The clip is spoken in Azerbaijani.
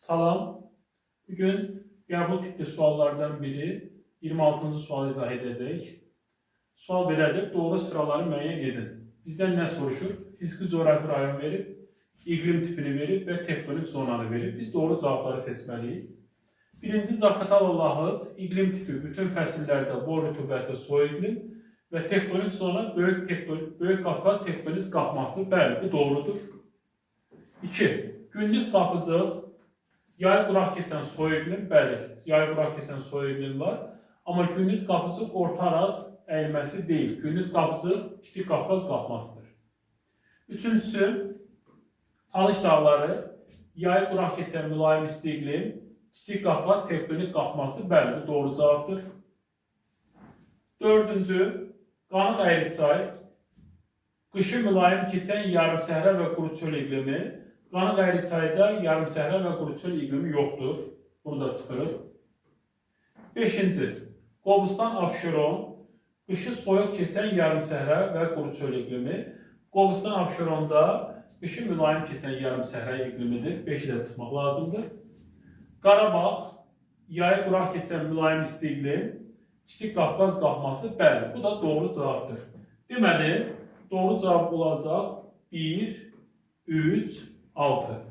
Salam. Bugün qəbul tipli suallardan biri 26-cı sualı izah edəcək. Sual belədir. Doğru sıraları müəyyən edin. Bizdən nə soruşur? Fiziki coğrafi rayon verib, iqlim tipini verib və tektonik zonanı verib. Biz doğru cavabları seçməliyik. Birinci Zaqatala Lahıc, iqlim tipi bütün fəsillərdə bol rütubətli soy iqlim və tektonik zona Böyük Qafqaz tektonik qalxması. Bəli, bu doğrudur. 2. Gündüz Qapıcıq, yay quraq keçən soy iqlim, bəli, yay quraq keçən soy iqlim var. Amma gündüz Qapıcıq Orta Araz əyilməsi deyil. Gündüz Qapıcıq Kiçik Qafqaz qalxmasıdır. Üçüncüsü, Talış dağları, yay quraq keçən mülayim isti iqlim, Kiçik Qafqaz tektonik qalxması, bəli, bu doğru cavabdır. Dördüncü, Qanıq Əyriçay, qışı mülayim keçən yarımsəhra və quru çöl iqlimi, Qanıq Əyriçayda yarımsəhra və quru çöl iqlimi yoxdur. Bunu da çıxırıq. 5-ci, Qobustan Abşeron, qışı soyuq keçən yarımsəhra və quru çöl iqlimi. Qobustan Abşeronda qışı mülayim keçən yarımsəhra iqlimidir. 5-i də çıxmaq lazımdır. Qarabağ, yayı quraq keçən mülayim isti iqlim, Kiçik Qafqaz qalxması, bəli, bu da doğru cavabdır. Deməli, doğru cavab olacaq 1, 3, 6.